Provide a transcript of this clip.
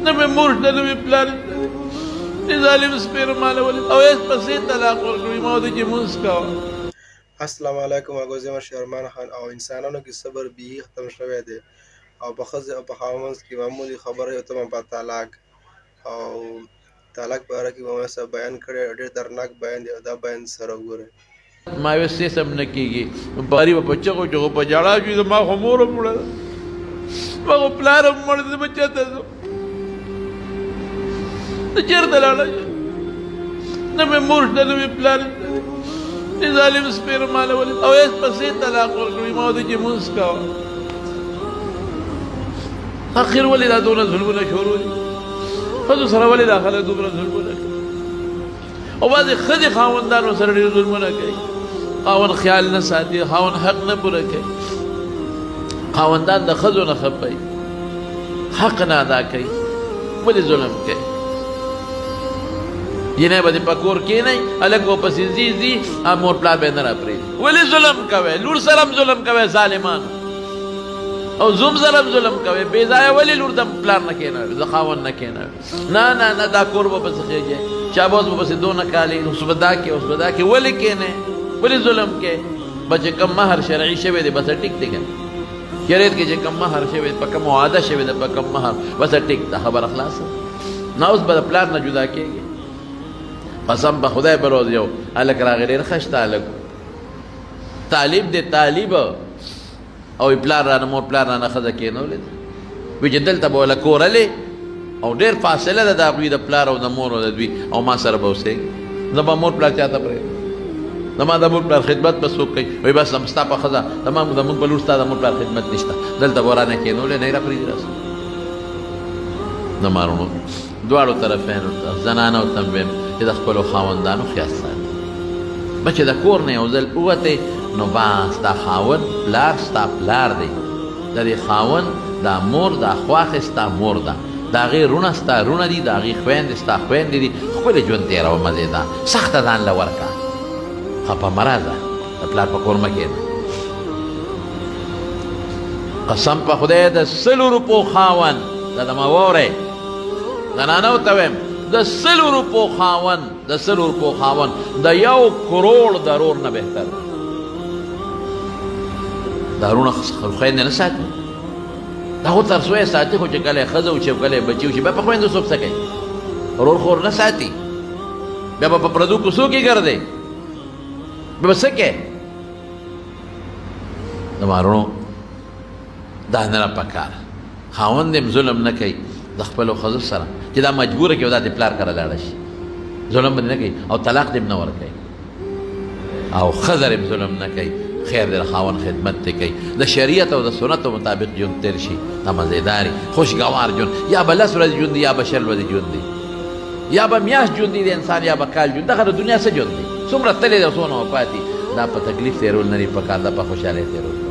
نه مې مور شته نه مې پلار شته دې ظالم سپېره ماله ولید او هېڅ پسې طلاق ورکړی ما ورته چې مونځ کوه. السلام علیکم اګوزم شرمان خان او انسانانو کې صبر به ختم شوی دی او په ښځې او په خاوند کې معمولي خبره یو تمام په طلاق او طلاق په اړه کې مو څه بیان کړی ډېر درناک بیان دی او دا بیان سره وګورئ. ما یې ویل سم نه کېږي باري به په چغو چغو په ژړا شوي زما خو مور هم مړه ده ما خو پلار هم مړ دی زه به چېرته ځم زه چېرته لاړه شم نه مې مور شته نه مې پلار شته دې ظالم سپېره ماله ولید او هېڅ پسې طلاق ورکړی ما ورته چې مونځ کوه. اخر ولې دا دونه ظلمونه شروع دي ښځو سره ولې دا خلک دومره ظلمونه کوي او بعضې ښځې خاوندانو سره ډېر ظلمونه کوي. خاوند خیال نه ساتي خاوند حق نه پوره کوي خاوندان د ښځو نه خفوي حق نه ادا کوي ولې ظلم کوي. جنۍ به دې په کور کښېنئ هلک به پسې ځي ځي مور پلار به یې نه راپرېږدي ولې ظلم کوئ لور سره هم ظلم کوئ ظالمانو او زوم سره هم ظلم کوئ بې ځایه ولې لور د پلار نه کښېنوئ د خاوند نه کښېنوئ نه نه نه دا کور به پسې خېږي چا به اوس به پسې دونه کالي اوس به دا کې اوس به دا کې ولې کښېنئ ولې ظلم کوئ به چې کوم مهر شرعي شوی دی بس ټیک دی که شریعت کې چې کوم مهر شوی په کوم وعده شوی دی په کوم مهر بس ټیک ده خبره خلاصه نه اوس به د پلار نه جدا کېږي. قسم په خدای به روز یو هلک راغی ډېر ښه شته هلک طالب دی طالب او پلار رانه مور پلار رانه ښځه کېنولې ده وایي چې دلته به وله کورلې او ډېر فاصله ده د هغوی د پلار او د مور او د دوی او ما سره به اوسېږي زه به مور پلار چاته پرېږدم زما د مور پلار خدمت به څوک کوي وایي بس ستا په ښځه زمونږ په لور ستا د مور پلار خدمت نشته دلته به رانه کېنولې نه یې راپرېږدي راسه زما وروڼو دواړو طرفینو ته زنانو ته ویم چې د خپلو خاوندانو خیال ساتي به چې د کور نه یو ځل ووتې نو بس دا خاوند پلار ستا پلار دی د دې خاوند دا مور دا خواښې ستا مور ده د هغې رونه ستا رونه دي د هغې خویندې ستا خویندې دي ښکلی ژوند تېروه مزېدار سخته ځان له ورکړه خفه مه راځه د پلار په کور مه کښېنه. قسم په خدای د 100 روپو خاوند دا دما واورئ زنانو ته ویم د 100 روپو خاوند د 100 روپو خاوند د 1 کروڑ ضرور نه بهتر دا رونه خویندې نه ساتي دا خو تر څو یې ساتي خو چې کله یې ښځه وشي او کله یې بچي وشي بیا په خویندو څوک څه کوي ورور خور نه ساتي بیا به په پردو کوڅو کې ګرځئ بیا به څه کوې زما وروڼو دا نه را پکار خاوند هم ظلم نه کوي د خپلو ښځو سره چې دا مجبوره کړي او دا د پلار کره لاړه شي ظلم به نه کوي او طلاق دې هم نه ورکوي او ښځه هم ظلم نه کوي خیر دی د خاوند خدمت دې کوي د شریعت او د سنتو مطابق ژوند تېر شي دا مزېداري خوشګوار ژوند یا به 10 ورځې ژوند دی یا به 20 ورځې ژوند دی یا به میاشت ژوند دی د انسان یا به کال ژوند دغه د دنیا څه ژوند دی څومره تللی دی او څومره وفات دي دا په تکلیف تېرول نه دي پکار دا په خوشحالۍ تېرول